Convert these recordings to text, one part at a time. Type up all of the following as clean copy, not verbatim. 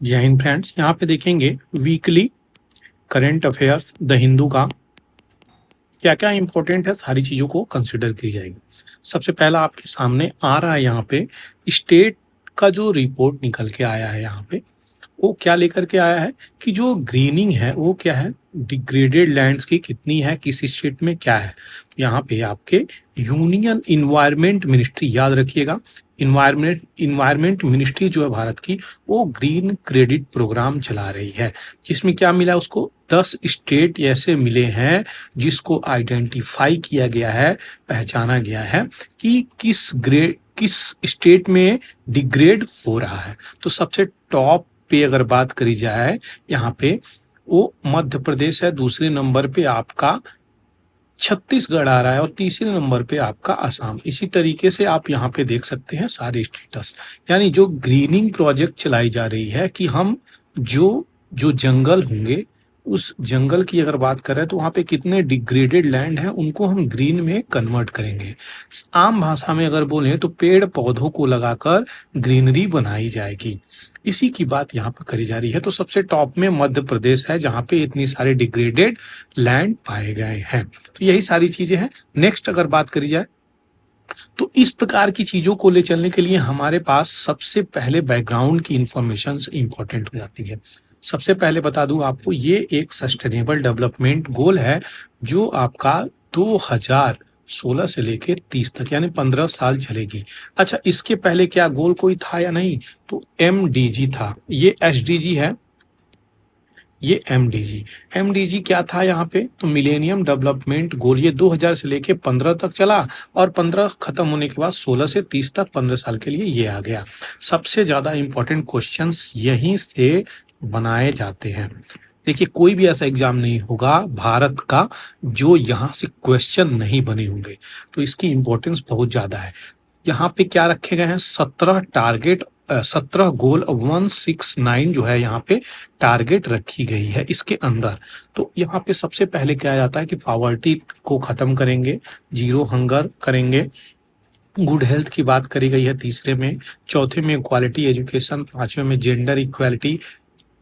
जय हिंद फ्रेंड्स। यहाँ पे देखेंगे weekly current affairs the Hindu का क्या क्या इंपॉर्टेंट है, सारी चीज़ों को कंसिडर की जाएगी। सबसे पहला आपके सामने आ रहा है यहाँ पे स्टेट का जो रिपोर्ट निकल के आया है। यहाँ पे वो क्या लेकर के आया है कि जो ग्रीनिंग है वो क्या है, डिग्रेडेड लैंड्स की कितनी है, किस स्टेट में क्या है। यहाँ पे आपके यूनियन इन्वायरमेंट मिनिस्ट्री, याद रखिएगा, इन्वायरमेंट मिनिस्ट्री जो है भारत की, वो ग्रीन क्रेडिट प्रोग्राम चला रही है, जिसमें क्या मिला उसको 10 स्टेट ऐसे मिले हैं जिसको आइडेंटिफाई किया गया है, पहचाना गया है कि किस स्टेट में डिग्रेड हो रहा है। तो सबसे टॉप पे अगर बात करी जाए यहाँ पे वो मध्य प्रदेश है, दूसरे नंबर पे आपका छत्तीसगढ़ आ रहा है और तीसरे नंबर पे आपका असम। इसी तरीके से आप यहाँ पे देख सकते हैं सारे स्टेटस, यानी जो ग्रीनिंग प्रोजेक्ट चलाई जा रही है कि हम जो जो जंगल होंगे उस जंगल की अगर बात करें तो वहाँ पे कितने डिग्रेडेड लैंड हैं उनको हम ग्रीन में कन्वर्ट करेंगे। आम भाषा में अगर बोलें तो पेड़ पौधों को लगाकर ग्रीनरी बनाई जाएगी। इसी की बात यहाँ पर करी जा रही है। तो सबसे टॉप में मध्य प्रदेश है जहाँ पे इतनी सारे डिग्रेडेड लैंड पाए गए हैं। तो यही सारी चीजें हैं। नेक्स्ट अगर बात करी जाए तो इस प्रकार की चीजों को ले चलने के लिए हमारे पास सबसे पहले बैकग्राउंड की इंफॉर्मेशन इंपॉर्टेंट हो जाती है। सबसे पहले बता दूं आपको, ये एक सस्टेनेबल डेवलपमेंट गोल है जो आपका 2016 से लेके 30 तक यानी 15 साल चलेगी। अच्छा, इसके पहले क्या गोल कोई था या नहीं? तो एमडीजी था, ये एसडीजी है, ये एमडीजी क्या था यहाँ पे? तो मिलेनियम डेवलपमेंट गोल, ये 2000 से लेके 15 तक चला और 15 खत्म होने के बाद 16 से 30 तक 15 साल के लिए ये आ गया। सबसे ज्यादा इंपॉर्टेंट क्वेश्चंस यहीं से बनाए जाते हैं। देखिए, कोई भी ऐसा एग्जाम नहीं होगा भारत का जो यहाँ से क्वेश्चन नहीं बने होंगे, तो इसकी इंपॉर्टेंस बहुत ज्यादा है। यहाँ पे क्या रखे गए हैं? 17 टारगेट, 17 गोल 169 जो है यहाँ पे टारगेट रखी गई है इसके अंदर। तो यहाँ पे सबसे पहले क्या जाता है कि पॉवर्टी को खत्म करेंगे, जीरो हंगर करेंगे, गुड हेल्थ की बात करी गई है तीसरे में, चौथे में क्वालिटी एजुकेशन, पांचवें में जेंडर इक्वालिटी,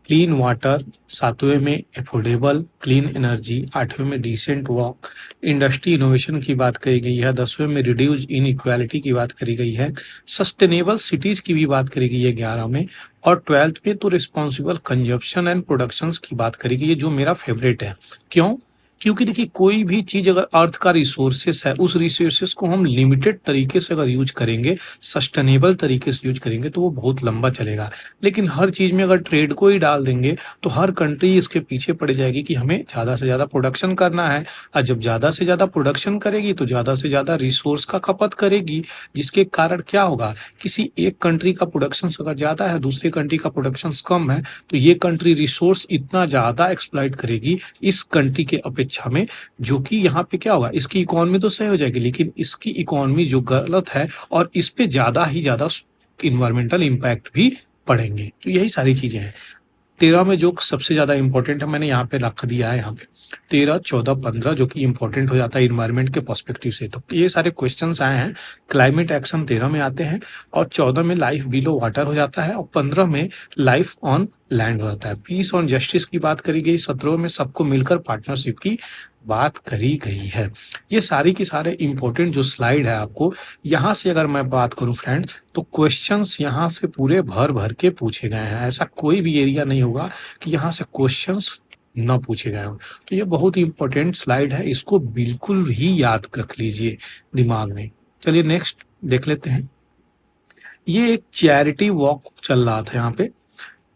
क्लीन वाटर, सातवें में एफोर्डेबल क्लीन एनर्जी, आठवें में डिसेंट वॉक, इंडस्ट्री इनोवेशन की बात करी गई है, 10वें में रिड्यूस इन इक्वालिटी की बात करी गई है, सस्टेनेबल सिटीज की भी बात करी गई है 11 में, और 12th में तो रिस्पॉन्सिबल कंजप्शन एंड प्रोडक्शंस की बात करी गई है, जो मेरा फेवरेट है। क्यों? क्योंकि देखिए, कोई भी चीज अगर अर्थ का रिसोर्सेस है, उस रिसोर्सेस को हम लिमिटेड तरीके से अगर यूज करेंगे, सस्टेनेबल तरीके से यूज करेंगे तो वो बहुत लंबा चलेगा। लेकिन हर चीज में अगर ट्रेड को ही डाल देंगे तो हर कंट्री इसके पीछे पड़ जाएगी कि हमें ज्यादा से ज्यादा प्रोडक्शन करना है, और जब ज्यादा से ज्यादा प्रोडक्शन करेगी तो ज्यादा से ज्यादा रिसोर्स का खपत करेगी, जिसके कारण क्या होगा, किसी एक कंट्री का प्रोडक्शन अगर ज्यादा है, दूसरे कंट्री का प्रोडक्शन कम है, तो ये कंट्री रिसोर्स इतना ज्यादा एक्सप्लॉइट करेगी इस कंट्री के अपेक्षा में, जो कि यहाँ पे क्या होगा, इसकी इकोनॉमी तो सही हो जाएगी लेकिन इसकी इकोनॉमी जो गलत है और इस पे ज्यादा ही ज्यादा इन्वायरमेंटल इम्पैक्ट भी पड़ेंगे। तो यही सारी चीजें हैं। 13 में जो सबसे ज्यादा इंपॉर्टेंट है मैंने यहाँ पे रख दिया है, यहाँ पे 13, 14, 15 जो कि इंपॉर्टेंट हो जाता है इन्वायरमेंट के पर्सपेक्टिव से। तो ये सारे क्वेश्चंस आए हैं। क्लाइमेट एक्शन 13 में आते हैं, और 14 में लाइफ बिलो वाटर हो जाता है, और 15 में लाइफ ऑन लैंड हो जाता है। पीस ऑन जस्टिस की बात करी गई, 17 में सबको मिलकर पार्टनरशिप की बात करी गई है। ये सारी की सारे इंपॉर्टेंट जो स्लाइड है, आपको यहाँ से अगर मैं बात करूं फ्रेंड, तो क्वेश्चंस यहाँ से पूरे भर भर के पूछे गए हैं। ऐसा कोई भी एरिया नहीं होगा कि यहाँ से क्वेश्चंस न पूछे गए हो। तो ये बहुत ही इंपॉर्टेंट स्लाइड है, इसको बिल्कुल ही याद रख लीजिए दिमाग में। चलिए नेक्स्ट देख लेते हैं। ये एक चैरिटी वॉक चल रहा था यहाँ पे,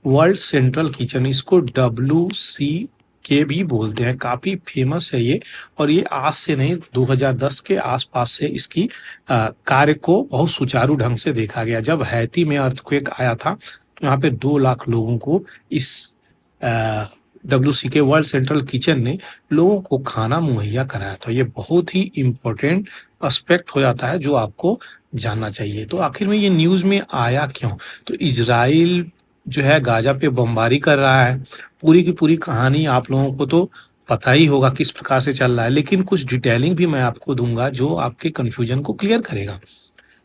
वर्ल्ड सेंट्रल किचन, इसको WC के भी बोलते हैं, काफी फेमस है ये। और ये आज से नहीं, 2010 के आसपास से इसकी कार्य को बहुत सुचारू ढंग से देखा गया। जब हैती में अर्थक्वेक आया था तो यहाँ पे 2 लाख लोगों को इस WC के वर्ल्ड सेंट्रल किचन ने लोगों को खाना मुहैया कराया था। ये बहुत ही इम्पोर्टेंट एस्पेक्ट हो जाता है जो आपको जानना चाहिए। तो आखिर में ये न्यूज में आया क्यों? तो इजराइल जो है गाजा पे बमबारी कर रहा है। पूरी की पूरी कहानी आप लोगों को तो पता ही होगा किस प्रकार से चल रहा है, लेकिन कुछ डिटेलिंग भी मैं आपको दूंगा जो आपके कंफ्यूजन को क्लियर करेगा।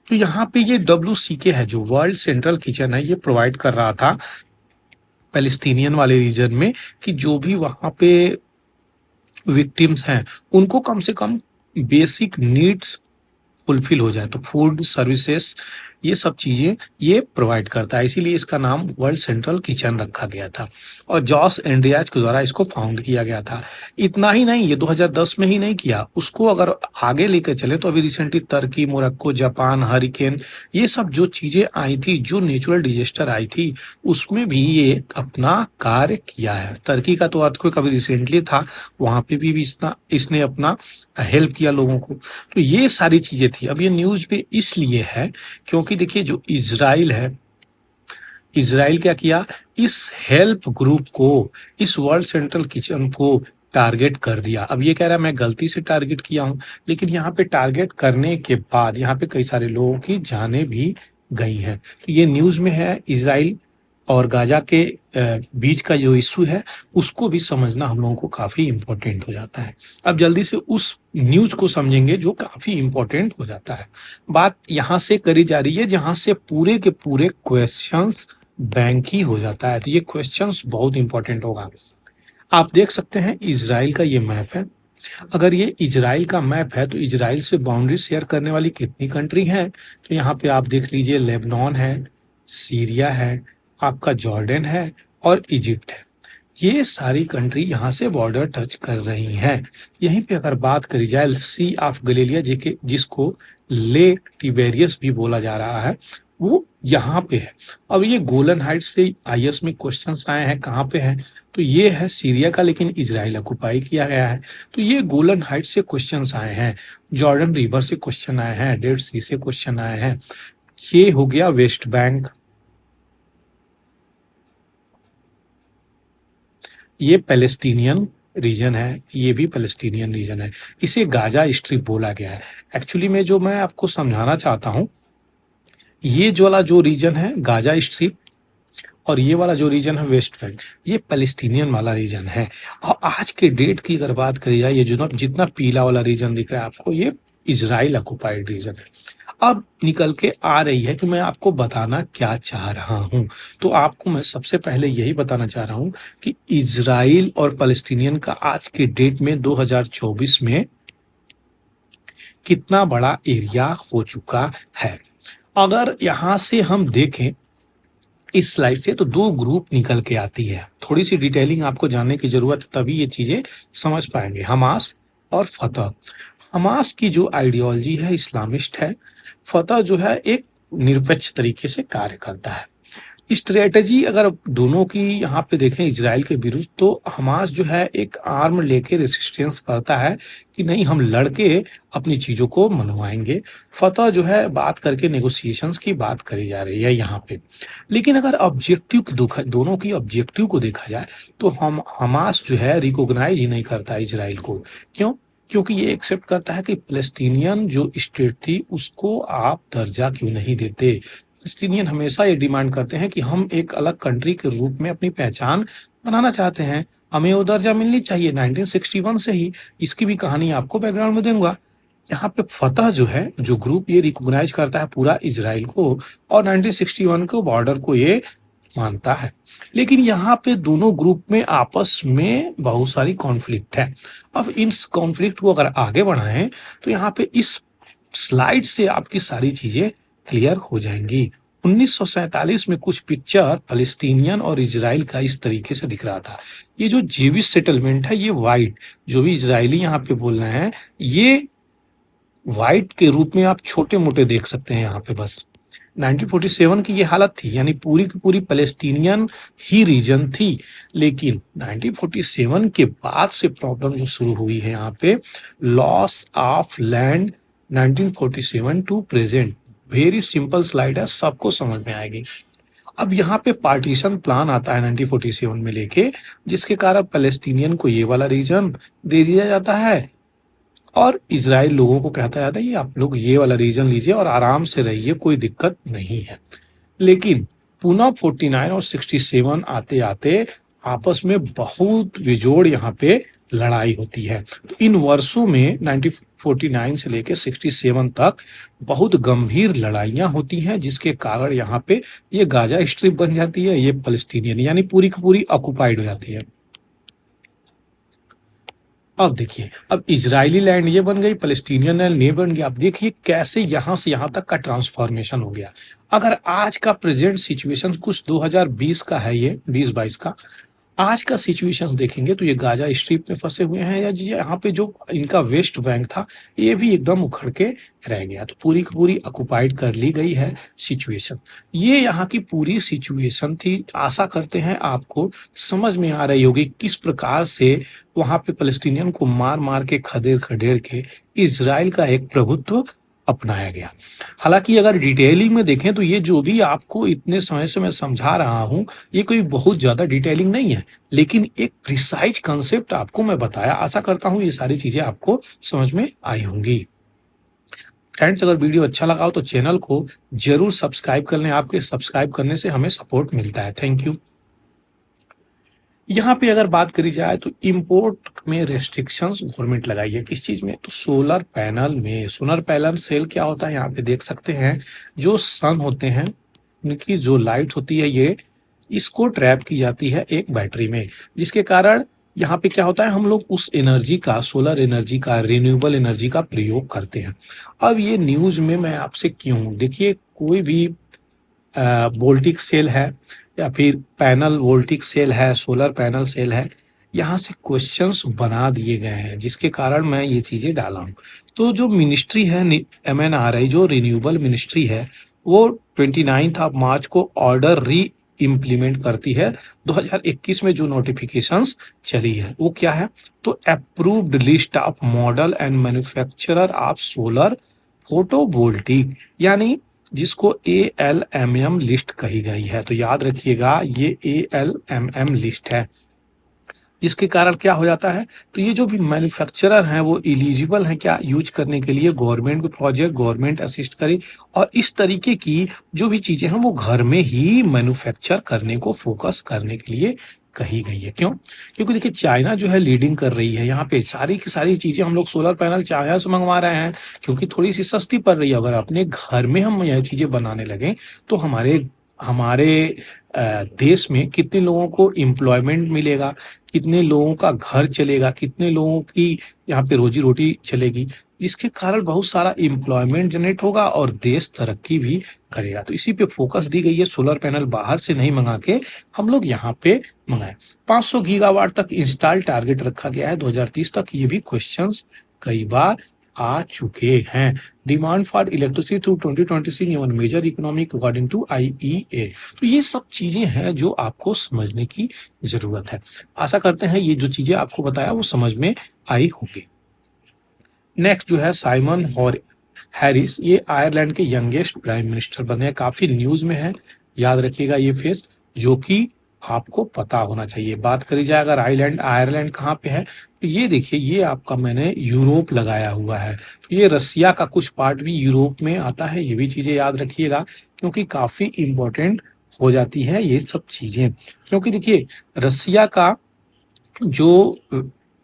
तो यहाँ पे ये WCK है जो वर्ल्ड सेंट्रल किचन है, ये प्रोवाइड कर रहा था पैलेस्टीनियन वाले रीजन में कि जो भी वहाँ पे विक्टिम्स हैं उनको कम से कम बेसिक नीड्स फुलफिल हो जाए। तो फूड सर्विसेज ये सब चीज़ें ये प्रोवाइड करता है, इसीलिए इसका नाम वर्ल्ड सेंट्रल किचन रखा गया था और जॉस एंड्रियाज के द्वारा इसको फाउंड किया गया था। इतना ही नहीं, ये 2010 में ही नहीं किया, उसको अगर आगे लेकर चले तो अभी रिसेंटली तुर्की, मोरक्को, जापान, हरिकेन, ये सब जो चीज़ें आई थी, जो नेचुरल डिजास्टर आई थी, उसमें भी ये अपना कार्य किया है। तुर्की का तो अर्थक्वेक अभी रिसेंटली था, वहाँ पे भी इसने अपना हेल्प किया लोगों को। तो ये सारी चीज़ें थी। अब ये न्यूज़ पे इसलिए है क्योंकि देखिए जो इजराइल है, इजराइल क्या किया, इस हेल्प ग्रुप को, इस वर्ल्ड सेंट्रल किचन को टारगेट कर दिया। अब ये कह रहा है मैं गलती से टारगेट किया हूं, लेकिन यहाँ पे टारगेट करने के बाद यहाँ पे कई सारे लोगों की जानें भी गई हैं। तो ये न्यूज़ में है। इजराइल और गाजा के बीच का जो इशू है उसको भी समझना हम लोगों को काफ़ी इम्पोर्टेंट हो जाता है। अब जल्दी से उस न्यूज़ को समझेंगे जो काफ़ी इम्पोर्टेंट हो जाता है। बात यहाँ से करी जा रही है जहाँ से पूरे के पूरे क्वेश्चंस बैंक ही हो जाता है। तो ये क्वेश्चंस बहुत इंपॉर्टेंट होगा। आप देख सकते हैं इजराइल का ये मैप है। अगर ये इजराइल का मैप है तो इजराइल से बाउंड्री शेयर करने वाली कितनी कंट्री हैं? तो यहाँ पे आप देख लीजिए, लेबनान है, सीरिया है, आपका जॉर्डन है और इजिप्ट है। ये सारी कंट्री यहाँ से बॉर्डर टच कर रही हैं। यहीं पे अगर बात करी जाए सी ऑफ गलीलिया जिसको लेक टिबेरियस भी बोला जा रहा है, वो यहाँ पे है। अब ये गोलन हाइट्स से आईएएस में क्वेश्चंस आए हैं, कहाँ पे है? तो ये है सीरिया का, लेकिन इजराइल ऑक्युपाई किया गया है। तो ये गोलन हाइट्स से क्वेश्चंस आए हैं, जॉर्डन रिवर से क्वेश्चन आए हैं, डेड सी से क्वेश्चन आए हैं। ये हो गया वेस्ट बैंक, ये पैलेस्टीनियन रीजन है, ये भी पैलेस्टीनियन रीजन है। इसे गाजा स्ट्रिप बोला गया है। एक्चुअली में जो मैं आपको समझाना चाहता हूँ, ये जो वाला जो रीजन है गाजा स्ट्रिप और ये वाला जो रीजन है वेस्ट बैंक, ये पैलेस्टीनियन वाला रीजन है। और आज के डेट की अगर बात करी जाए, ये जो जितना पीला वाला रीजन दिख रहा है आपको, ये इजराइल ऑक्युपाइड रीजन है। अब निकल के आ रही है कि मैं आपको बताना क्या चाह रहा हूं। तो आपको मैं सबसे पहले यही बताना चाह रहा हूं कि इजराइल और पैलेस्टीनियन का आज के डेट में 2024 में कितना बड़ा एरिया हो चुका है। अगर यहां से हम देखें इस स्लाइड से, तो दो ग्रुप निकल के आती है। थोड़ी सी डिटेलिंग आपको जानने की जरूरत है, तभी ये चीजें समझ पाएंगे। हमास और फतह। हमास की जो आइडियोलॉजी है इस्लामिस्ट है, फतह जो है एक निरपेक्ष तरीके से कार्य करता है। स्ट्रेटजी अगर दोनों की यहाँ पे देखें इजराइल के विरुद्ध, तो हमास जो है एक आर्म लेके रेसिस्टेंस करता है कि नहीं, हम लड़के अपनी चीजों को मनवाएंगे। फतह जो है बात करके नेगोशिएशंस की बात करी जा रही है यहाँ पे। लेकिन अगर ऑब्जेक्टिव दोनों की ऑब्जेक्टिव को देखा जाए तो हम हमास जो है रिकॉग्नाइज ही नहीं करता इजराइल को। क्यों? क्योंकि ये एक्सेप्ट करता है कि पैलेस्टीनियन जो स्टेट थी उसको आप दर्जा क्यों नहीं देते। पैलेस्टीनियन हमेशा ये डिमांड करते हैं कि हम एक अलग कंट्री के रूप में अपनी पहचान बनाना चाहते हैं, हमें वो दर्जा मिलनी चाहिए 1961 से ही। इसकी भी कहानी आपको बैकग्राउंड में दूंगा। यहाँ पे फतह जो है, जो ग्रुप ये रिकॉग्नाइज करता है पूरा इजराइल को और 1961 को बॉर्डर को ये मानता है। लेकिन यहाँ पे दोनों ग्रुप में आपस में बहुत सारी कॉन्फ्लिक्ट है। अब इन कॉन्फ्लिक्ट को अगर आगे बढ़ाएं तो यहाँ पे इस स्लाइड से आपकी सारी चीजें क्लियर हो जाएंगी। 1947 में कुछ पिक्चर फलस्तीनियन और इजराइल का इस तरीके से दिख रहा था। ये जो जेविश सेटलमेंट है, ये वाइट, जो भी इजरायली यहाँ पे बोल रहे हैं, ये वाइट के रूप में आप छोटे मोटे देख सकते हैं यहाँ पे। बस 1947 की ये हालत थी, यानी पूरी की पूरी पैलेस्टीनियन ही रीजन थी। लेकिन 1947 के बाद से प्रॉब्लम जो शुरू हुई है यहाँ पे, loss of land 1947 to present. Very simple slide है, सबको समझ में आएगी। अब यहाँ पे पार्टीशन प्लान आता है 1947 में लेके, जिसके कारण पैलेस्टीनियन को ये वाला रीजन दे दिया जाता है और इजराइल लोगों को कहता जाता है ये आप लोग ये वाला रीजन लीजिए और आराम से रहिए, कोई दिक्कत नहीं है। लेकिन पुनः 49 और 67 आते आते आपस में बहुत बेजोड़ यहाँ पे लड़ाई होती है। तो इन वर्षों में 49 से लेके 67 तक बहुत गंभीर लड़ाइयाँ होती हैं, जिसके कारण यहाँ पे ये गाज़ा स्ट्रिप बन जाती है, ये पैलेस्टीनियन यानी पूरी की पूरी ऑक्युपाइड हो जाती है। अब देखिए, अब इजरायली लैंड ये बन गई, पैलेस्टीनियन लैंड ये बन गया। अब देखिए कैसे यहाँ से यहाँ तक का ट्रांसफॉर्मेशन हो गया। अगर आज का प्रेजेंट सिचुएशन कुछ 2020 का है, ये 20-22 का आज का सिचुएशन देखेंगे तो ये गाजा स्ट्रिप में फंसे हुए हैं, या यहाँ पे जो इनका वेस्ट बैंक था ये भी एकदम उखड़ के रह गया। तो पूरी की पूरी ऑक्युपाइड कर ली गई है सिचुएशन। ये यहाँ की पूरी सिचुएशन थी। आशा करते हैं आपको समझ में आ रही होगी किस प्रकार से वहां पे पैलेस्टीनियन को मार मार के खदेड़ खदेड़ के इजराइल का एक प्रभुत्व अपनाया गया। हालांकि अगर डिटेलिंग में देखें तो ये जो भी आपको इतने समय से मैं समझा रहा हूं, ये कोई बहुत ज्यादा डिटेलिंग नहीं है, लेकिन एक प्रिसाइज कंसेप्ट आपको मैं बताया। आशा करता हूं ये सारी चीजें आपको समझ में आई होंगी। फ्रेंड्स, अगर वीडियो अच्छा लगा हो तो चैनल को जरूर सब्सक्राइब कर लें। आपके सब्सक्राइब करने से हमें सपोर्ट मिलता है। Thank you. यहाँ पे अगर बात करी जाए तो इंपोर्ट में रेस्ट्रिक्शंस गवर्नमेंट लगाई है। किस चीज में? तो सोलर पैनल में। सोलर पैनल सेल क्या होता है, यहाँ पे देख सकते हैं। जो सन होते हैं उनकी जो लाइट होती है, ये इसको ट्रैप की जाती है एक बैटरी में, जिसके कारण यहाँ पे क्या होता है, हम लोग उस एनर्जी का, सोलर एनर्जी का, रिन्यूएबल एनर्जी का प्रयोग करते हैं। अब ये न्यूज में मैं आपसे क्यों, देखिए कोई भी वोल्टिक सेल है या फिर पैनल वोल्टिक सेल है, सोलर पैनल सेल है, यहाँ से क्वेश्चंस बना दिए गए हैं, जिसके कारण मैं ये चीजें डाला हूँ। तो जो मिनिस्ट्री है MNRI, जो रिन्यूएबल मिनिस्ट्री है, वो 29 मार्च को ऑर्डर री इम्प्लीमेंट करती है। 2021 में जो नोटिफिकेशंस चली है वो क्या है, तो approved list of model and manufacturer of solar photovoltaic, यानी जिसको ALMM लिस्ट कही गई है। तो याद रखिएगा ये ALMM लिस्ट है। इसके कारण क्या हो जाता है, तो ये जो भी मैन्युफैक्चरर हैं वो एलिजिबल हैं क्या यूज करने के लिए, गवर्नमेंट प्रोजेक्ट, गवर्नमेंट असिस्ट करे, और इस तरीके की जो भी चीजें हैं वो घर में ही मैन्युफैक्चर करने को फोकस करने के लिए कही गई है। क्यों? क्योंकि देखिए चाइना जो है लीडिंग कर रही है यहाँ पे। सारी की सारी चीजें हम लोग सोलर पैनल चाइना से मंगवा रहे हैं क्योंकि थोड़ी सी सस्ती पड़ रही है। अगर अपने घर में हम यह चीजें बनाने लगे तो हमारे हमारे देश में कितने लोगों को एम्प्लॉयमेंट मिलेगा, कितने लोगों का घर चलेगा, कितने लोगों की यहाँ पे रोजी रोटी चलेगी, जिसके कारण बहुत सारा एम्प्लॉयमेंट जनरेट होगा और देश तरक्की भी करेगा। तो इसी पे फोकस दी गई है। सोलर पैनल बाहर से नहीं मंगा के हम लोग यहाँ पे मंगाए। 500 गीगावाट तक इंस्टॉल टारगेट रखा गया है 2030 तक। ये भी क्वेश्चंस कई बार आ चुके हैं। Demand for electricity through 2026 in major economic according to IEA। तो ये सब चीजें हैं जो आपको समझने की जरूरत है। आशा करते हैं ये जो चीजें आपको बताया वो समझ में आई होगी। नेक्स्ट जो है साइमन और हैरिस, ये आयरलैंड के यंगेस्ट प्राइम मिनिस्टर बने हैं। काफी न्यूज में है, याद रखिएगा ये फेस, जो कि आपको पता होना चाहिए। बात करी जाए अगर आयरलैंड कहाँ पे है, तो ये देखिए, ये आपका मैंने यूरोप लगाया हुआ है। तो ये रसिया का कुछ पार्ट भी यूरोप में आता है। ये भी चीजें याद रखिएगा क्योंकि काफी इंपॉर्टेंट हो जाती है ये सब चीजें। क्योंकि देखिए रसिया का जो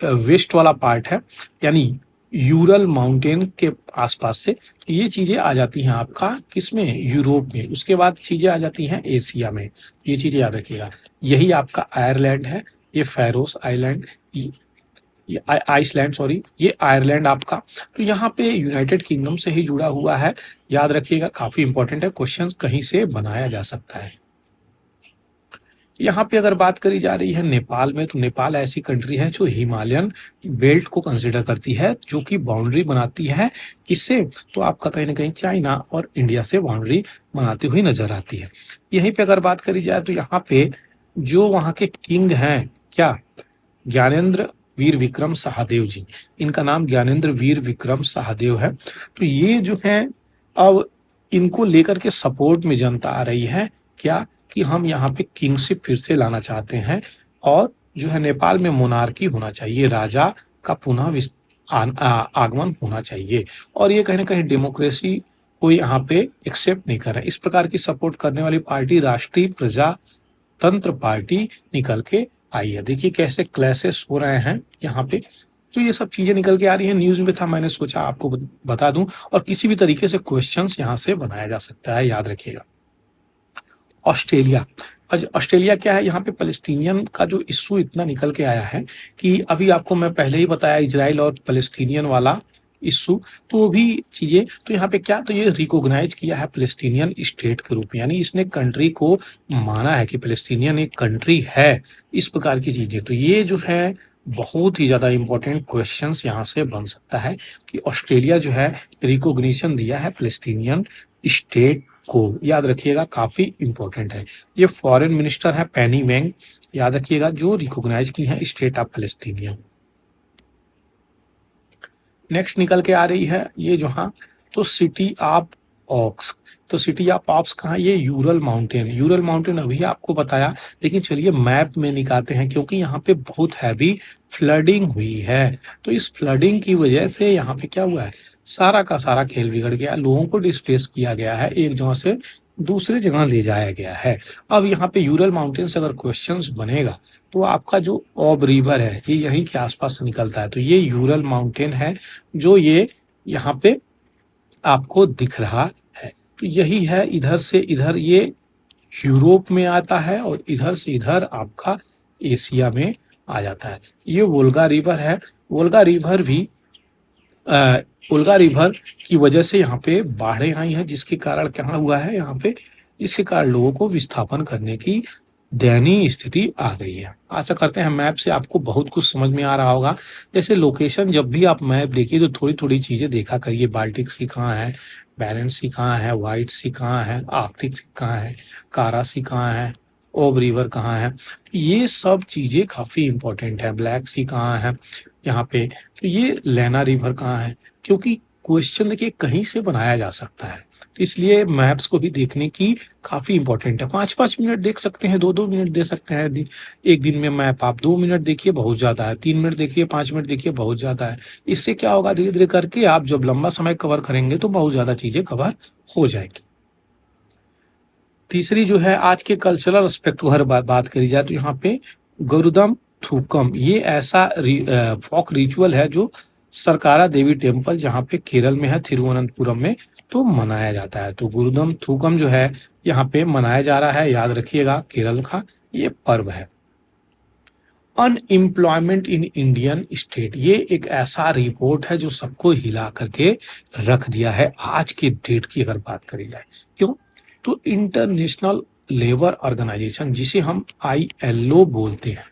वेस्ट वाला पार्ट है, यानी यूरल माउंटेन के आसपास से, तो ये चीजें आ जाती हैं आपका किसमें, यूरोप में। उसके बाद चीजें आ जाती हैं एशिया में। ये चीजें याद रखिएगा। यही आपका आयरलैंड है, ये फैरोस आइलैंड, ये आइसलैंड, सॉरी, ये आयरलैंड आपका। तो यहाँ पे यूनाइटेड किंगडम से ही जुड़ा हुआ है। याद रखिएगा, काफी इंपॉर्टेंट है, क्वेश्चन कहीं से बनाया जा सकता है। यहाँ पे अगर बात करी जा रही है नेपाल में, तो नेपाल ऐसी कंट्री है जो हिमालयन बेल्ट को कंसिडर करती है, जो कि बाउंड्री बनाती है किससे, तो आपका कहीं ना कहीं चाइना और इंडिया से बाउंड्री बनाती हुई नजर आती है। यहीं पे अगर बात करी जाए तो यहाँ पे जो वहाँ के किंग हैं क्या, ज्ञानेंद्र वीर विक्रम शाहदेव जी, इनका नाम ज्ञानेंद्र वीर विक्रम शाहदेव है। तो ये जो है अब इनको लेकर के सपोर्ट में जनता आ रही है क्या, कि हम यहाँ पे किंगशिप फिर से लाना चाहते हैं, और जो है नेपाल में मोनार्की होना चाहिए, राजा का पुनः आगमन होना चाहिए, और ये कहीं ना कहीं डेमोक्रेसी को यहाँ पे एक्सेप्ट नहीं कर रहे। इस प्रकार की सपोर्ट करने वाली पार्टी राष्ट्रीय प्रजातंत्र पार्टी निकल के आई है। देखिए कैसे क्लैशेस हो रहे हैं यहाँ पे। तो ये सब चीजें निकल के आ रही है, न्यूज में था, मैंने सोचा आपको बता दूं। और किसी भी तरीके से क्वेश्चंस यहाँ से बनाया जा सकता है, याद रखिएगा। ऑस्ट्रेलिया, ऑस्ट्रेलिया क्या है, यहाँ पे पैलेस्टीनियन का जो इशू इतना निकल के आया है कि अभी आपको मैं पहले ही बताया इजराइल और पैलेस्टीनियन वाला इशू, तो वो भी चीजें, तो यहाँ पे क्या, तो ये रिकॉग्नाइज किया है पैलेस्टीनियन स्टेट के रूप में, यानी इसने कंट्री को माना है कि पैलेस्टीनियन एक कंट्री है, इस प्रकार की चीजें। तो ये जो है बहुत ही ज्यादा इंपॉर्टेंट क्वेश्चंस यहाँ से बन सकता है कि ऑस्ट्रेलिया जो है रिकॉग्निशन दिया है पैलेस्टीनियन स्टेट को, याद रखिएगा, काफी इंपॉर्टेंट है। ये फॉरेन मिनिस्टर है पेनी वेंग, याद रखिएगा, जो रिकॉग्नाइज की है स्टेट ऑफ पैलेस्टीनियन। नेक्स्ट निकल के आ रही है ये जो, हाँ, तो सिटी ऑफ ऑक्स, तो सिटी ऑफ ऑक्स कहाँ, ये यूरल माउंटेन, यूरल माउंटेन अभी आपको बताया, लेकिन चलिए मैप में निकालते हैं, क्योंकि यहाँ पे बहुत हैवी फ्लडिंग हुई है। तो इस फ्लडिंग की वजह से यहाँ पे क्या हुआ है, सारा का सारा खेल बिगड़ गया, लोगों को डिस्प्लेस किया गया है, एक जगह से दूसरे जगह ले जाया गया है। अब यहाँ पे यूरल माउंटेन से अगर क्वेश्चंस बनेगा तो आपका जो ऑब रिवर है ये यहीं के आसपास से निकलता है, तो ये यूरल माउंटेन है जो ये यहाँ पे आपको दिख रहा है। तो यही है, इधर से इधर ये यूरोप में आता है और इधर से इधर आपका एशिया में आ जाता है। ये वोल्गा रिवर है, वोल्गा रिवर भी वोल्गा रिवर की वजह से यहाँ पे बाढ़ें आई हैं, जिसके कारण क्या हुआ है यहाँ पे, जिसके कारण लोगों को विस्थापन करने की दयनीय स्थिति आ गई है। आशा करते हैं मैप से आपको बहुत कुछ समझ में आ रहा होगा। जैसे लोकेशन, जब भी आप मैप देखिए तो थोड़ी थोड़ी चीजें देखा करिए, बाल्टिक सी कहाँ है, बैरेंट्स सी कहाँ है, व्हाइट सी कहाँ है, आर्कटिक सी कहाँ है, कारा सी कहाँ है, ओब रिवर कहाँ है, ये सब चीजें काफी इंपॉर्टेंट है। ब्लैक सी कहाँ है यहाँ पे, तो ये लेना रिवर कहाँ है, क्योंकि क्वेश्चन देखिए कहीं से बनाया जा सकता है, तो इसलिए मैप्स को भी देखने की काफी इंपॉर्टेंट है। 5-5 मिनट देख सकते हैं, 2-2 मिनट दे सकते हैं एक दिन में मैप, आप 2 मिनट देखिए बहुत ज्यादा है, 3 मिनट देखिए, 5 मिनट देखिए बहुत ज्यादा है। इससे क्या होगा, धीरे धीरे करके आप जब लंबा समय कवर करेंगे तो बहुत ज्यादा चीजें कवर हो जाएगी। तीसरी जो है आज के कल्चरल एस्पेक्ट को हर बात करी जाए तो यहाँ पे गुरुदम थूकम, ये ऐसा फॉक रिचुअल है जो सरकारा देवी टेम्पल जहाँ पे केरल में है, तिरुवनंतपुरम में, तो मनाया जाता है। तो गुरुदम थूकम जो है यहाँ पे मनाया जा रहा है, याद रखिएगा, केरल का ये पर्व है। अनएम्प्लॉयमेंट इन इंडियन स्टेट, ये एक ऐसा रिपोर्ट है जो सबको हिला करके रख दिया है आज के डेट की अगर बात करी जाए। क्यों, तो इंटरनेशनल लेबर ऑर्गेनाइजेशन, जिसे हम ILO बोलते हैं,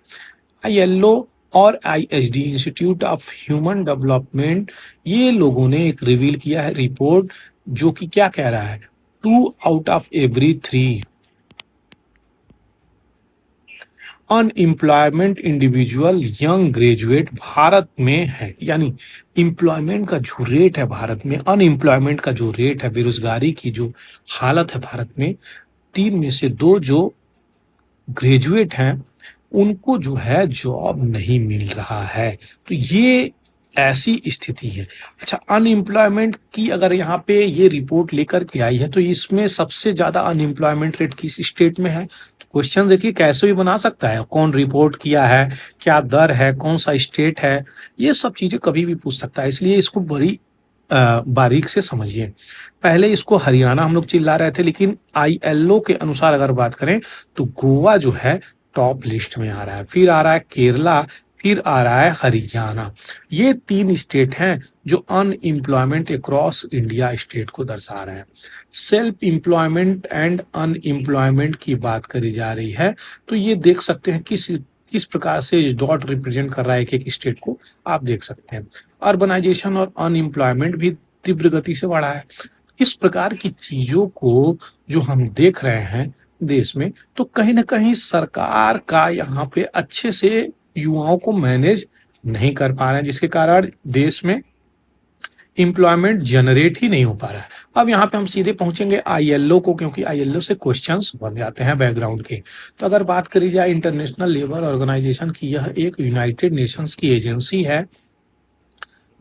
ILO और IHD, institute of human development, ये लोगों ने एक रिवील किया है रिपोर्ट, जो कि क्या कह रहा है, 2 out of every 3 unemployment individual young graduate Bharat में है। यानी एम्प्लॉयमेंट का जो रेट है भारत में, अनएम्प्लॉयमेंट का जो रेट है, बेरोजगारी की जो हालत है भारत में, 3 में से 2 जो ग्रेजुएट हैं उनको जो है जॉब नहीं मिल रहा है। तो ये ऐसी स्थिति है। अच्छा, अनएम्प्लॉयमेंट की अगर यहाँ पे ये रिपोर्ट लेकर के आई है तो इसमें सबसे ज्यादा अनएम्प्लॉयमेंट रेट किस स्टेट में है, तो क्वेश्चन देखिए कैसे भी बना सकता है, कौन रिपोर्ट किया है, क्या दर है, कौन सा स्टेट है, ये सब चीजें कभी भी पूछ सकता है, इसलिए इसको बड़ी बारीक से समझिए। पहले इसको हरियाणा हम लोग चिल्ला रहे थे, लेकिन ILO के अनुसार अगर बात करें तो गोवा जो है टॉप लिस्ट में आ रहा है, फिर आ रहा है केरला, फिर आ रहा है हरियाणा। ये 3 स्टेट हैं जो अनएम्प्लॉयमेंट अक्रॉस इंडिया स्टेट को दर्शा रहे हैं। सेल्फ एम्प्लॉयमेंट एंड अनएम्प्लॉयमेंट की बात करी जा रही है, तो ये देख सकते हैं किस प्रकार से डॉट रिप्रेजेंट कर रहा है एक स्टेट को, आप देख सकते हैं। अर्बनाइजेशन और अनएम्प्लॉयमेंट भी तीव्र गति से बढ़ा है। इस प्रकार की चीजों को जो हम देख रहे हैं देश में, तो कहीं ना कहीं सरकार का यहाँ पे अच्छे से युवाओं को मैनेज नहीं कर पा रहे हैं, जिसके कारण देश में एम्प्लॉयमेंट जनरेट ही नहीं हो पा रहा है। अब यहाँ पे हम सीधे पहुंचेंगे ILO को, क्योंकि ILO से क्वेश्चंस बन जाते हैं बैकग्राउंड के। तो अगर बात करी जाए इंटरनेशनल लेबर ऑर्गेनाइजेशन की, यह एक यूनाइटेड नेशंस की एजेंसी है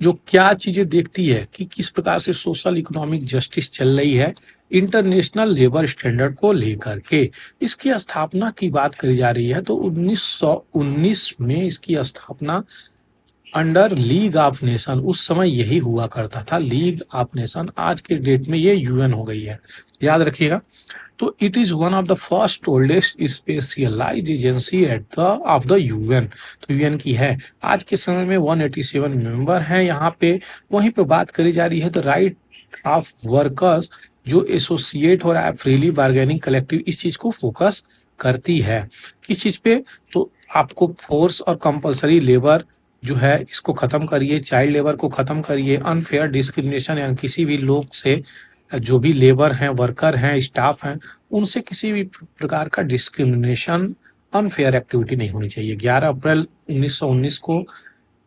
जो क्या चीजें देखती है कि किस प्रकार से सोशल इकोनॉमिक जस्टिस चल रही है इंटरनेशनल लेबर स्टैंडर्ड को लेकर के। इसकी स्थापना की बात करी जा रही है तो 1919 में इसकी स्थापना अंडर लीग ऑफ नेशन, उस समय यही हुआ करता था लीग ऑफ नेशन, आज के डेट में ये यूएन हो गई है, याद रखिएगा। तो it is one of the first oldest specialised agency at the of the UN, तो यूएन की है। आज के समय में 187 मेंबर हैं यहाँ पे। वहीं पे बात करी जा रही है तो राइट ऑफ वर्कर्स जो एसोसिएट हो रहा है फ्रीली बार्गेनिंग कलेक्टिव, इस चीज को फोकस करती है। किस चीज पे? तो आपको फोर्स और कंपलसरी लेबर जो है इसको खत्म करिए, चाइल्ड लेबर को खत्म करिए, अनफेयर डिस्क्रिमिनेशन यानी किसी भी लोग से, जो भी लेबर हैं, वर्कर हैं, स्टाफ हैं, उनसे किसी भी प्रकार का डिस्क्रिमिनेशन, अनफेयर एक्टिविटी नहीं होनी चाहिए। 11 अप्रैल 1919 को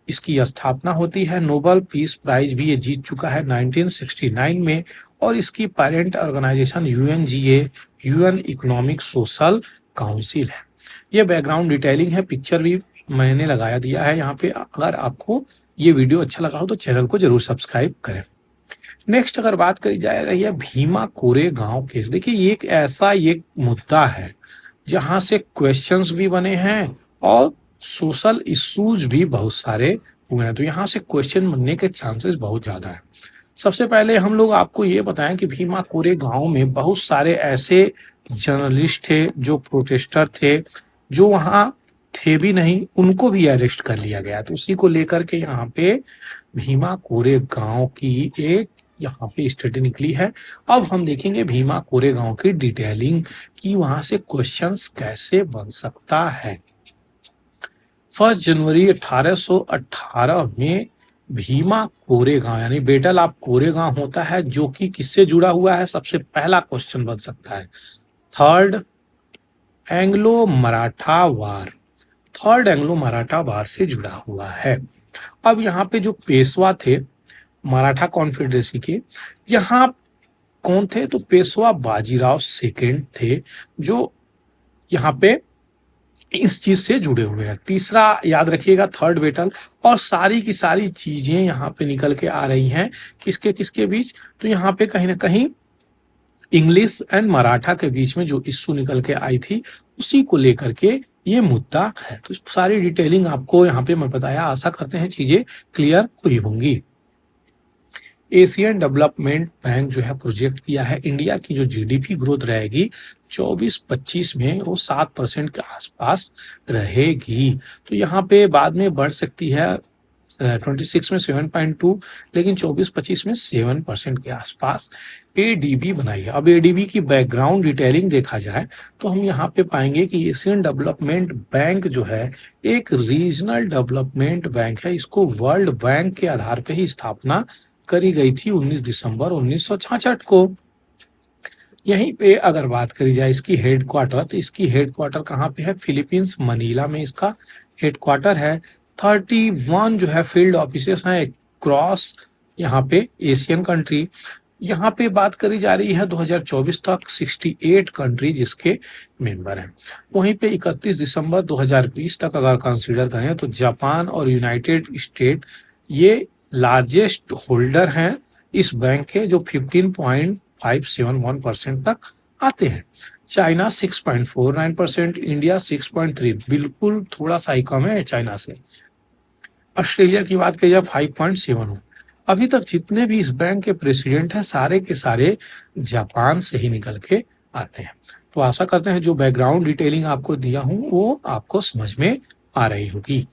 इसकी स्थापना होती है। नोबेल पीस प्राइज भी ये जीत चुका है 1969 में, और इसकी parent organisation UNGA, UN economic social council है। ये बैकग्राउंड डिटेलिंग है, पिक्चर भी मैंने लगाया दिया है यहाँ पे। अगर आपको ये वीडियो अच्छा लगा हो तो चैनल को जरूर सब्सक्राइब करें। नेक्स्ट अगर बात करी जाए रही है भीमा कोरेगांव केस, देखिए ये एक ऐसा ये मुद्दा है जहां से क्वेश्चंस भी बने हैं और सोशल इश्यूज भी बहुत सारे हुए हैं, तो यहाँ से क्वेश्चन बनने के चांसेस बहुत ज्यादा है। सबसे पहले हम लोग आपको ये बताएं कि भीमा कोरेगांव में बहुत सारे ऐसे जर्नलिस्ट थे, जो प्रोटेस्टर थे, जो वहाँ थे भी नहीं, उनको भी अरेस्ट कर लिया गया। तो उसी को लेकर के यहाँ पे भीमा कोरेगांव की एक यहाँ पे स्टडी निकली है। अब हम देखेंगे भीमा कोरेगांव की डिटेलिंग कि वहां से क्वेश्चंस कैसे बन सकता है। 1 जनवरी 1818 में भीमा कोरेगांव यानी बैटल ऑफ कोरेगांव होता है, जो कि किससे जुड़ा हुआ है? सबसे पहला क्वेश्चन बन सकता है थर्ड एंग्लो मराठा वार, थर्ड एंग्लो मराठा वार से जुड़ा हुआ है। अब यहाँ पे जो पेशवा थे मराठा कॉन्फेडरेसी के, यहाँ कौन थे? तो पेशवा बाजीराव सेकेंड थे, जो यहाँ पे इस चीज से जुड़े हुए हैं। तीसरा याद रखिएगा थर्ड बैटल, और सारी की सारी चीजें यहाँ पे निकल के आ रही हैं किसके किसके बीच? तो यहाँ पे कहीं ना कहीं इंग्लिश एंड मराठा के बीच में जो इश्यू निकल के आई थी, उसी को लेकर के ये मुद्दा है। तो सारी डिटेलिंग आपको यहाँ पे मैं बताया, आशा करते हैं चीजें क्लियर हुई होंगी। एशियन डेवलपमेंट बैंक जो है प्रोजेक्ट किया है, इंडिया की जो जीडीपी ग्रोथ रहेगी 24-25 में वो 7% के आसपास रहेगी। तो यहाँ पे बाद में बढ़ सकती है 26 में 7.2, लेकिन 24-25 में 7% के आसपास एडीबी बनाई है। अब एडीबी की बैकग्राउंड डिटेलिंग देखा जाए तो हम यहाँ पे पाएंगे कि एशियन डेवलपमेंट बैंक जो है एक रीजनल डेवलपमेंट बैंक है। इसको वर्ल्ड बैंक के आधार पे ही स्थापना करी गई थी 19 दिसंबर 1966 को। यहीं पे अगर बात करी जाए इसकी हेडक्वार्टर, तो इसकी हेडक्वार्टर कहाँ पे है? फिलीपींस मनीला में इसका हेडक्वार्टर है। 31 जो है फील्ड ऑफिसेस हैं क्रॉस यहाँ पे एशियन कंट्री। यहाँ पे बात करी जा रही है 2024 तक 68 कंट्री जिसके मेंबर हैं। वहीं पे 31 दिसंबर 2020 तक अगर कंसीडर करें तो जापान और यूनाइटेड स्टेट ये लार्जेस्ट होल्डर हैं इस बैंक के, जो 15.571% तक आते हैं। चाइना 6.49%, इंडिया 6.3, बिल्कुल थोड़ा सा ही कम है चाइना से। ऑस्ट्रेलिया की बात की जाए 5.7। अभी तक जितने भी इस बैंक के प्रेसिडेंट हैं सारे के सारे जापान से ही निकल के आते हैं। तो आशा करते हैं जो बैकग्राउंड डिटेलिंग आपको दिया हूं वो आपको समझ में आ रही होगी।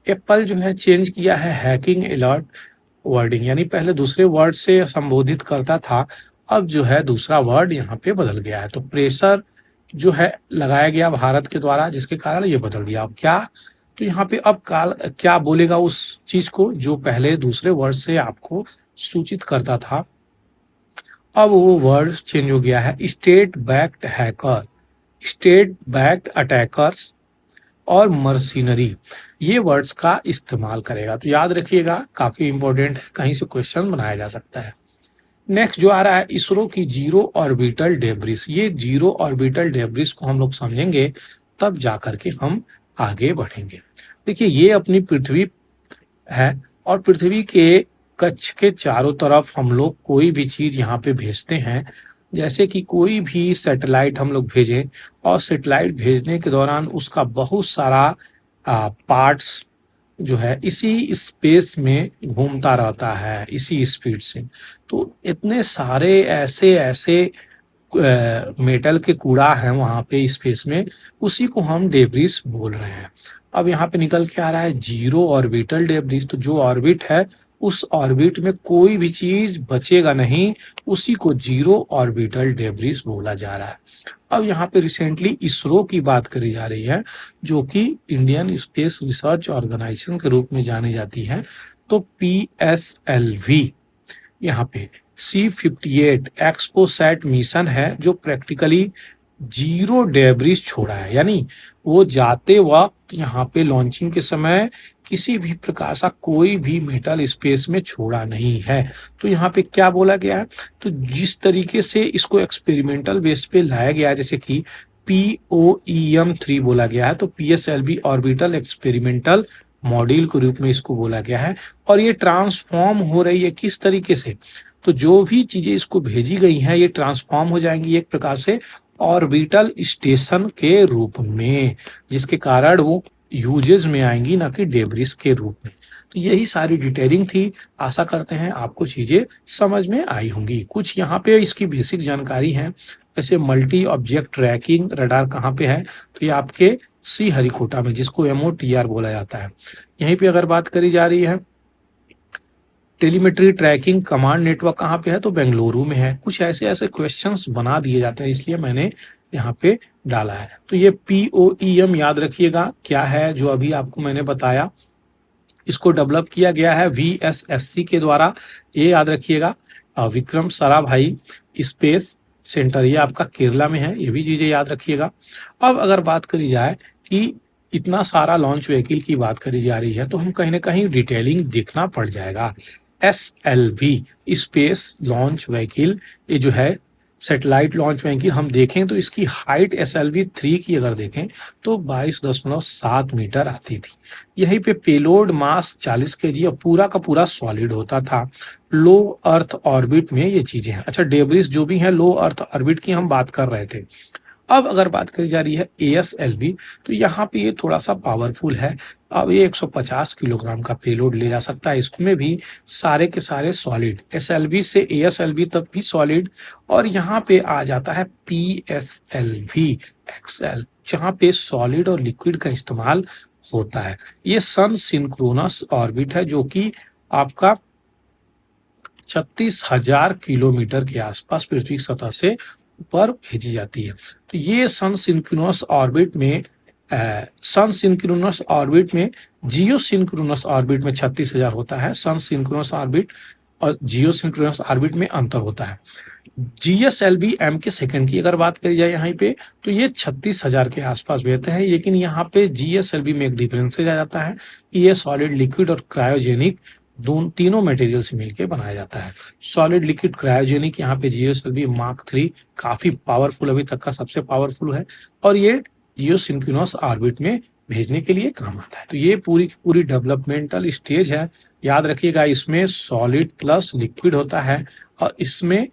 एप्पल जो है चेंज किया है हैकिंग अलर्ट वर्डिंग, यानी पहले दूसरे वर्ड से संबोधित करता था, अब जो है दूसरा वर्ड यहाँ पे बदल गया है। तो प्रेशर जो है लगाया गया भारत के द्वारा जिसके कारण ये बदल दिया। अब क्या? तो यहाँ पे अब क्या बोलेगा उस चीज को जो पहले दूसरे वर्ड से आपको सूचित करता था, अब वो वर्ड चेंज हो गया है। State backed hacker, state backed attackers और मर्सिनरी, ये वर्ड्स का इस्तेमाल करेगा। तो याद रखिएगा काफी इंपॉर्टेंट है, कहीं से क्वेश्चन बनाया जा सकता है। नेक्स्ट जो आ रहा है इसरो की जीरो ऑर्बिटल डेब्रिस, ये जीरो ऑर्बिटल डेब्रिस को हम लोग समझेंगे तब जाकर के हम आगे बढ़ेंगे। देखिए ये अपनी पृथ्वी है और पृथ्वी के कक्ष के चारों तरफ हम लोग कोई भी चीज यहाँ पे भेजते हैं, जैसे कि कोई भी सैटेलाइट हम लोग भेजें और सैटेलाइट भेजने के दौरान उसका बहुत सारा पार्ट्स जो है इसी स्पेस में घूमता रहता है इसी स्पीड से। तो इतने सारे ऐसे ऐसे मेटल के कूड़ा है वहां पे स्पेस में, उसी को हम डेब्रिस बोल रहे हैं। अब यहाँ पे निकल के आ रहा है जीरो ऑर्बिटल डेब्रिस, तो जो ऑर्बिट है उस ऑर्बिट में कोई भी चीज बचेगा नहीं, उसी को जीरो ऑर्बिटल डेब्रिस बोला जा रहा है। अब यहाँ पे रिसेंटली इसरो की बात करी जा रही है, जो कि इंडियन स्पेस रिसर्च ऑर्गेनाइजेशन के रूप में जानी जाती है। तो PSLV यहाँ पे C58 एक्सपोसैट मिशन है, जो प्रैक्टिकली जीरो डेब्रिस छोड़ा है, यानी वो जाते वक्त यहाँ पे लॉन्चिंग के समय किसी भी प्रकार सा कोई भी मेटल स्पेस में छोड़ा नहीं है। तो यहाँ पे क्या बोला गया है, तो जिस तरीके से इसको एक्सपेरिमेंटल बेस पे लाया गया है, जैसे कि POEM-3 बोला गया है, तो PSLV ऑर्बिटल एक्सपेरिमेंटल मॉड्यूल के रूप में इसको बोला गया है। और ये ट्रांसफॉर्म हो रही है किस तरीके से, तो जो भी चीजें इसको भेजी गई हैं ये ट्रांसफॉर्म हो जाएंगी एक प्रकार से ऑर्बिटल स्टेशन के रूप में, जिसके कारण वो यूजेज में आएंगी, ना कि डेब्रिस के रूप में। तो यही सारी डिटेलिंग थी। आशा करते हैं आपको चीजें समझ में आई होंगी। कुछ यहाँ पे इसकी बेसिक जानकारी है, जैसे मल्टी ऑब्जेक्ट ट्रैकिंग रडार कहाँ पे है, तो ये आपके श्रीहरिकोटा में, जिसको MOTR बोला जाता है। यहीं पे अगर बात करी जा रही है टेलीमेट्री ट्रैकिंग कमांड नेटवर्क कहाँ पे है, तो बेंगलुरु में है। कुछ ऐसे ऐसे क्वेश्चंस बना दिए जाते हैं, इसलिए मैंने यहाँ पे डाला है। तो ये POEM याद रखिएगा क्या है, जो अभी आपको मैंने बताया, इसको डेवलप किया गया है VSSC के द्वारा, ये याद रखिएगा। विक्रम साराभाई स्पेस सेंटर, ये आपका केरला में है, ये भी चीजें याद रखिएगा। अब अगर बात करी जाए कि इतना सारा लॉन्च व्हीकल की बात करी जा रही है, तो हम कहीं ना कहीं डिटेलिंग देखना पड़ जाएगा। SLV स्पेस लॉन्च व्हीकल, ये जो है सैटेलाइट लॉन्च व्हीकल, हम देखें तो इसकी हाइट SLV-3 की अगर देखें तो 22.7 मीटर आती थी। यहीं पे पेलोड मास 40 kg और पूरा का पूरा सॉलिड होता था। लो अर्थ ऑर्बिट में ये चीजें हैं। अच्छा, डेब्रिस जो भी है लो अर्थ ऑर्बिट की हम बात कर रहे थे। अब अगर बात करी जा रही है ASLV, तो यहाँ पे ये थोड़ा सा पावरफुल है। अब ये 150 किलोग्राम का पेलोड ले जा सकता है, इसमें भी सारे के सारे सॉलिड, SLV से ASLV तक भी सॉलिड। और यहाँ पे आ जाता है PSLV XL, जहाँ पे सॉलिड और लिक्विड का इस्तेमाल होता है। ये सन सिंक्रोनस ऑर्बिट है, जो कि आपका 36,000 किलोमीटर के आसपास पृथ्वी की सतह से ऊपर भेजी जाती है। तो ये सन सिंक्रोनस ऑर्बिट में जियो सिंक्रोनस ऑर्बिट में 36,000 होता है। सन सिंक्रोनस ऑर्बिट और जियो सिंक्रोनस ऑर्बिट में अंतर होता है। GSLV M के सेकंड की अगर बात करी जाए यहाँ पे, तो ये 36,000 के आसपास भेजते हैं। लेकिन यहाँ पे GSLV में एक डिफरेंस आ जाता है कि ये सॉलिड, लिक्विड और क्रायोजेनिक तीनों मटेरियल से मिलकर बनाया जाता है। सॉलिड, लिक्विड, क्रायोजेनिक, यहाँ पे GSLV Mark 3 काफी पावरफुल, अभी तक का सबसे पावरफुल है, और ये जियो सिंक्रोनस ऑर्बिट में भेजने के लिए काम आता है। तो ये पूरी की पूरी डेवलपमेंटल स्टेज है। याद रखिएगा, इसमें सॉलिड प्लस लिक्विड होता है और इसमें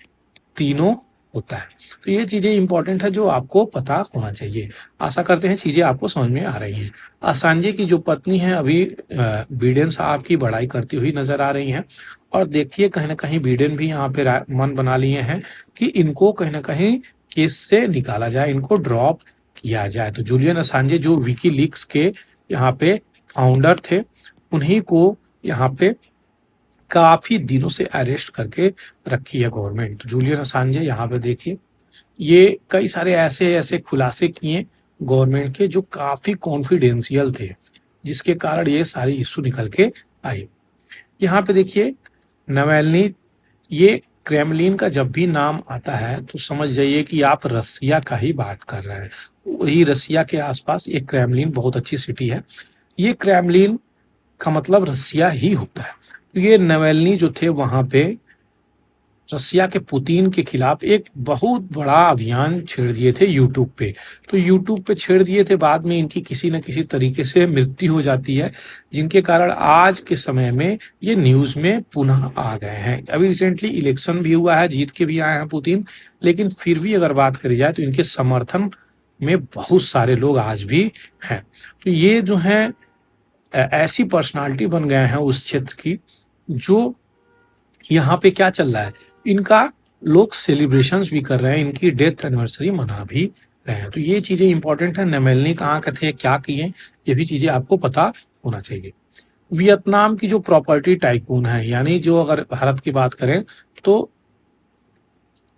तीनों होता है। तो ये चीजें इंपॉर्टेंट है जो आपको पता होना चाहिए। आशा करते हैं चीजें आपको समझ में आ रही हैं। असांजे की जो पत्नी है अभी बिडेन साहब की बड़ाई करती हुई नजर आ रही हैं, और देखिए कहीं ना कहीं बिडेन भी यहाँ पे मन बना लिए हैं कि इनको कहीं ना कहीं केस से निकाला जाए, इनको ड्रॉप किया जाए। तो जूलियन असांजे जो विकीलीक्स के यहाँ पे फाउंडर थे, उन्हीं को यहाँ पे काफी दिनों से अरेस्ट करके रखी है गवर्नमेंट। तो जूलियन असांजे यहाँ पे देखिए, ये कई सारे ऐसे ऐसे खुलासे किए गवर्नमेंट के जो काफी कॉन्फिडेंशियल थे, जिसके कारण ये सारी इशू निकल के आई। यहाँ पे देखिए नवेल्नी, ये क्रेमलिन का जब भी नाम आता है तो समझ जाइए कि आप रसिया का ही बात कर रहे हैं। वही रसिया के आसपास एक क्रेमलिन बहुत अच्छी सिटी है। ये क्रेमलिन का मतलब रसिया ही होता है। तो ये नवेल्नी जो थे वहां पे रसिया के पुतिन के खिलाफ एक बहुत बड़ा अभियान छेड़ दिए थे यूट्यूब पे। तो यूट्यूब पे छेड़ दिए थे, बाद में इनकी किसी न किसी तरीके से मृत्यु हो जाती है, जिनके कारण आज के समय में ये न्यूज में पुनः आ गए हैं। अभी रिसेंटली इलेक्शन भी हुआ है, जीत के भी आए हैं पुतिन, लेकिन फिर भी अगर बात करी जाए तो इनके समर्थन में बहुत सारे लोग आज भी हैं। तो ये जो है ऐसी पर्सनालिटी बन गए हैं उस क्षेत्र की, जो यहाँ पे क्या चल रहा है, इनका लोग सेलिब्रेशंस भी कर रहे हैं, इनकी डेथ एनिवर्सरी मना भी रहे हैं। तो ये चीजें इंपॉर्टेंट है। नेमेलनी कहाँ के थे, क्या किए, ये भी चीजें आपको पता होना चाहिए। वियतनाम की जो प्रॉपर्टी टाइकून है, यानी जो अगर भारत की बात करें तो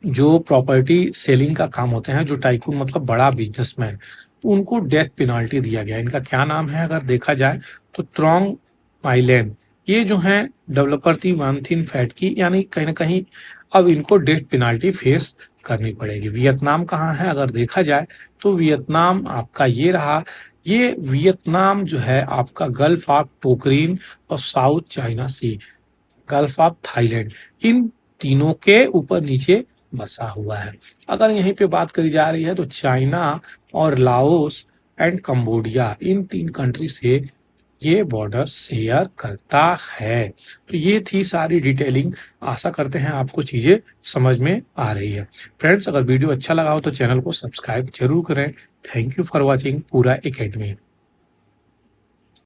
जो प्रॉपर्टी सेलिंग का काम होते हैं, जो टाइकून मतलब बड़ा बिजनेसमैन, तो उनको डेथ पेनाल्टी दिया गया। इनका क्या नाम है अगर देखा जाए तो त्रोंग माइलेन। ये जो है डेवलपर थी वन थिन फैट की, यानी कहीं ना कहीं अब इनको डेथ पेनाल्टी फेस करनी पड़ेगी। वियतनाम कहाँ है अगर देखा जाए तो वियतनाम आपका ये रहा। ये वियतनाम जो है आपका गल्फ ऑफ टोकरीन और south China sea, gulf of Thailand, इन तीनों के ऊपर नीचे बसा हुआ है। अगर यहीं पे बात करी जा रही है तो चाइना और Laos and Cambodia, in 3 country से ये बॉर्डर शेयर करता है। तो ये थी सारी डिटेलिंग। आशा करते हैं आपको चीजें समझ में आ रही है। फ्रेंड्स, अगर वीडियो अच्छा लगा हो तो चैनल को सब्सक्राइब जरूर करें। थैंक यू फॉर वॉचिंग पूरा एकेडमी।